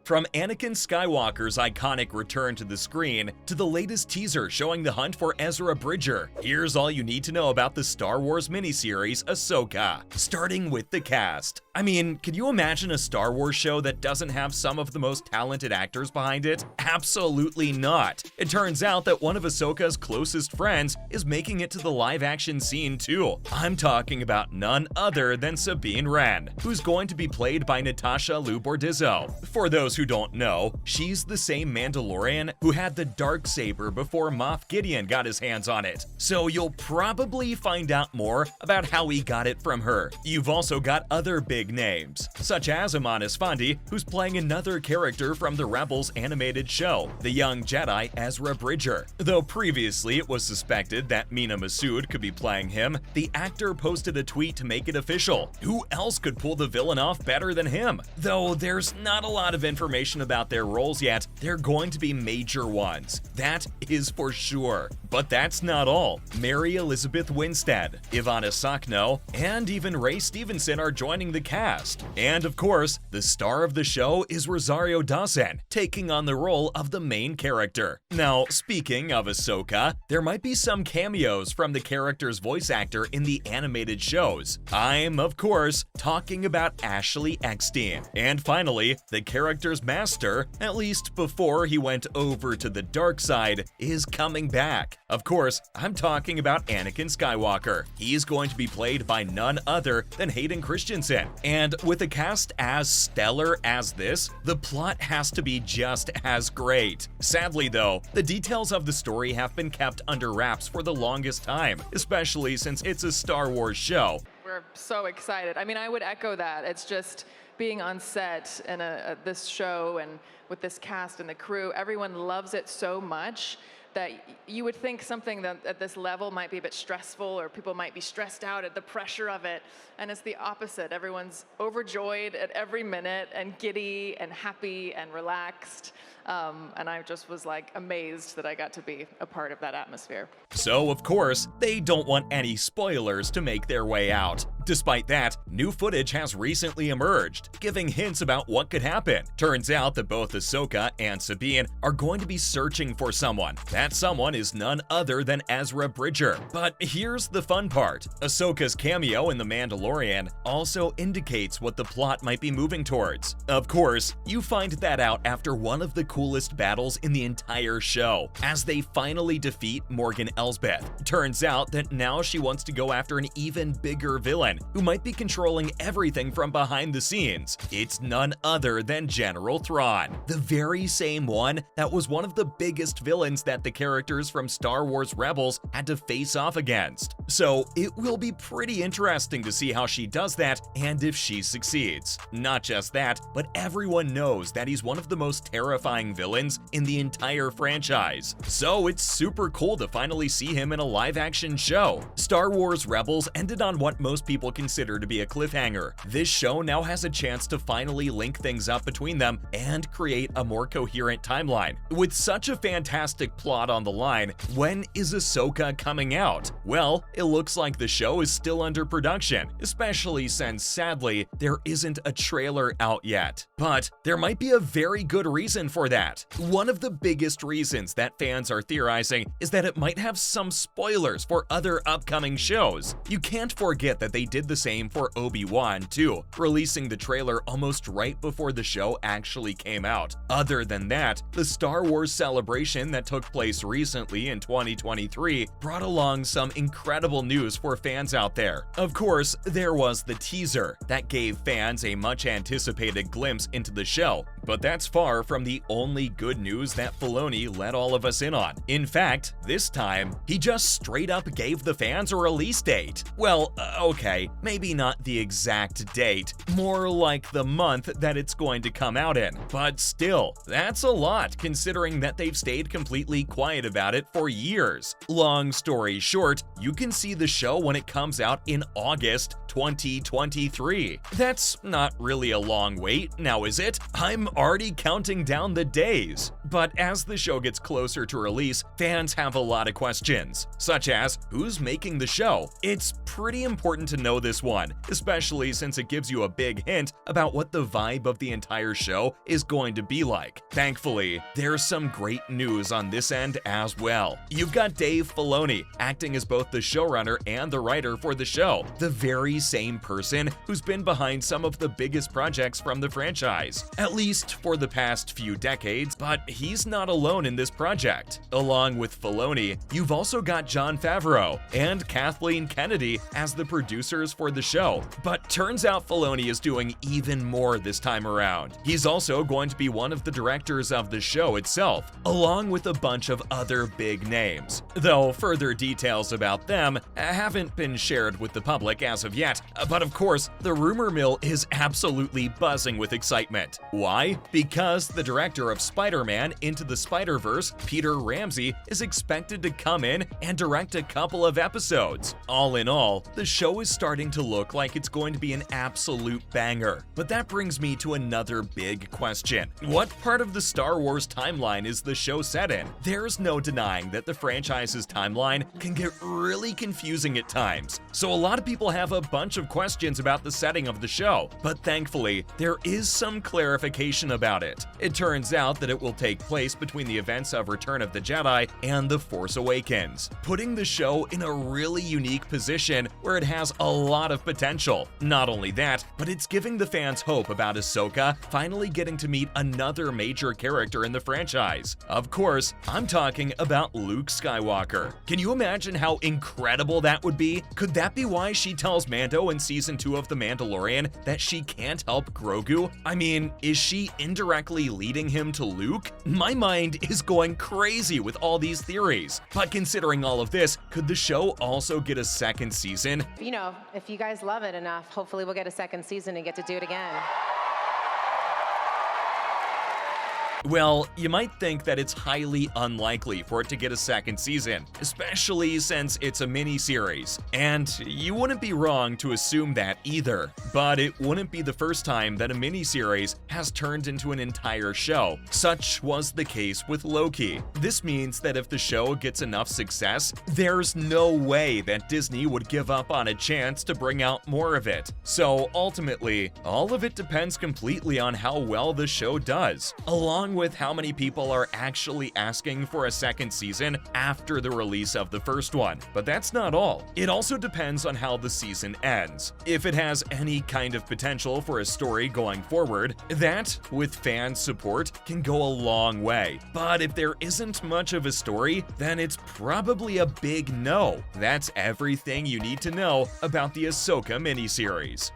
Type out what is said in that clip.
From Anakin Skywalker's iconic return to the screen to the latest teaser showing the hunt for Ezra Bridger, here's all you need to know about the Star Wars miniseries Ahsoka. Starting with the cast. I mean, can you imagine a Star Wars show that doesn't have some of the most talented actors behind it? Absolutely not. It turns out that one of Ahsoka's closest friends is making it to the live-action scene too. I'm talking about none other than Sabine Wren, who's going to be played by Natasha Liu Bordizzo. For those who don't know, she's the same Mandalorian who had the Darksaber before Moff Gideon got his hands on it. So you'll probably find out more about how he got it from her. You've also got other big names, such as Amon Esfandi, who's playing another character from the Rebels animated show, the young Jedi Ezra Bridger. Though previously it was suspected that Mina Massoud could be playing him, the actor posted a tweet to make it official. Who else could pull the villain off better than him? Though there's not a lot of information about their roles yet, they're going to be major ones. That is for sure. But that's not all. Mary Elizabeth Winstead, Ivana Sakno, and even Ray Stevenson are joining the cast. And of course, the star of the show is Rosario Dawson, taking on the role of the main character. Now, speaking of Ahsoka, there might be some cameos from the character's voice actor in the animated shows. I'm, of course, talking about Ashley Eckstein. And finally, the character's master, at least before he went over to the dark side, is coming back. Of course, I'm talking about Anakin Skywalker. He's going to be played by none other than Hayden Christensen. And with a cast as stellar as this, the plot has to be just as great. Sadly though, the details of the story have been kept under wraps for the longest time, especially since it's a Star Wars show. We're so excited. I mean, I would echo that. It's just being on set in this show and with this cast and the crew, everyone loves it so much that you would think something that at this level might be a bit stressful or people might be stressed out at the pressure of it. And it's the opposite. Everyone's overjoyed at every minute and giddy and happy and relaxed. And I just was like amazed that I got to be a part of that atmosphere. So of course, they don't want any spoilers to make their way out. Despite that, new footage has recently emerged, giving hints about what could happen. Turns out that both Ahsoka and Sabine are going to be searching for someone. That someone is none other than Ezra Bridger. But here's the fun part. Ahsoka's cameo in The Mandalorian also indicates what the plot might be moving towards. Of course, you find that out after one of the coolest battles in the entire show, as they finally defeat Morgan Elsbeth. Turns out that now she wants to go after an even bigger villain, who might be controlling everything from behind the scenes. It's none other than General Thrawn, the very same one that was one of the biggest villains that the characters from Star Wars Rebels had to face off against. So it will be pretty interesting to see how she does that and if she succeeds. Not just that, but everyone knows that he's one of the most terrifying villains in the entire franchise. So it's super cool to finally see him in a live-action show. Star Wars Rebels ended on what most people consider to be a cliffhanger. This show now has a chance to finally link things up between them and create a more coherent timeline. With such a fantastic plot on the line, when is Ahsoka coming out? Well, it looks like the show is still under production, especially since sadly, there isn't a trailer out yet. But there might be a very good reason for that. One of the biggest reasons that fans are theorizing is that it might have some spoilers for other upcoming shows. You can't forget that they did the same for Obi-Wan too, releasing the trailer almost right before the show actually came out. Other than that, the Star Wars celebration that took place recently in 2023 brought along some incredible news for fans out there. Of course, there was the teaser that gave fans a much anticipated glimpse into the show, but that's far from the only good news that Filoni let all of us in on. In fact, this time, he just straight up gave the fans a release date. Well, okay, maybe not the exact date, more like the month that it's going to come out in. But still, that's a lot considering that they've stayed completely quiet about it for years. Long story short, you can see the show when it comes out in August 2023. That's not really a long wait, now is it? I'm already counting down the days. But as the show gets closer to release, fans have a lot of questions, such as who's making the show. It's pretty important to know this one, especially since it gives you a big hint about what the vibe of the entire show is going to be like. Thankfully, there's some great news on this end as well. You've got Dave Filoni acting as both the showrunner and the writer for the show, the very same person who's been behind some of the biggest projects from the franchise, at least for the past few decades, but he's not alone in this project. Along with Filoni, you've also got Jon Favreau and Kathleen Kennedy as the producers for the show, but turns out Filoni is doing even more this time around. He's also going to be one of the directors of the show itself, along with a bunch of other big names, though further details about them haven't been shared with the public as of yet. But of course, the rumor mill is absolutely buzzing with excitement. Why? Because the director of Spider-Man Into the Spider-Verse, Peter Ramsey, is expected to come in and direct a couple of episodes. All in all, the show is starting to look like it's going to be an absolute banger. But that brings me to another big question. What part of the Star Wars timeline is the show set in? There's no denying that the franchise's timeline can get really confusing at times, so a lot of people have a bunch of questions about the setting of the show, but thankfully, there is some clarification about it. It turns out that it will take place between the events of Return of the Jedi and The Force Awakens, putting the show in a really unique position where it has a lot of potential. Not only that, but it's giving the fans hope about Ahsoka finally getting to meet another major character in the franchise. Of course, I'm talking about Luke Skywalker. Can you imagine how incredible that would be? Could that be why she tells Mando in Season 2 of The Mandalorian that she can't help Grogu? I mean, is she indirectly leading him to Luke? My mind is going crazy with all these theories. But considering all of this, could the show also get a second season? You know, if you guys love it enough, hopefully we'll get a second season and get to do it again. Well, you might think that it's highly unlikely for it to get a second season, especially since it's a mini-series, and you wouldn't be wrong to assume that either. But it wouldn't be the first time that a mini-series has turned into an entire show. Such was the case with Loki. This means that if the show gets enough success, there's no way that Disney would give up on a chance to bring out more of it. So ultimately, all of it depends completely on how well the show does, along with how many people are actually asking for a second season after the release of the first one. But that's not all. It also depends on how the season ends. If it has any kind of potential for a story going forward, that, with fan support, can go a long way. But if there isn't much of a story, then it's probably a big no. That's everything you need to know about the Ahsoka miniseries.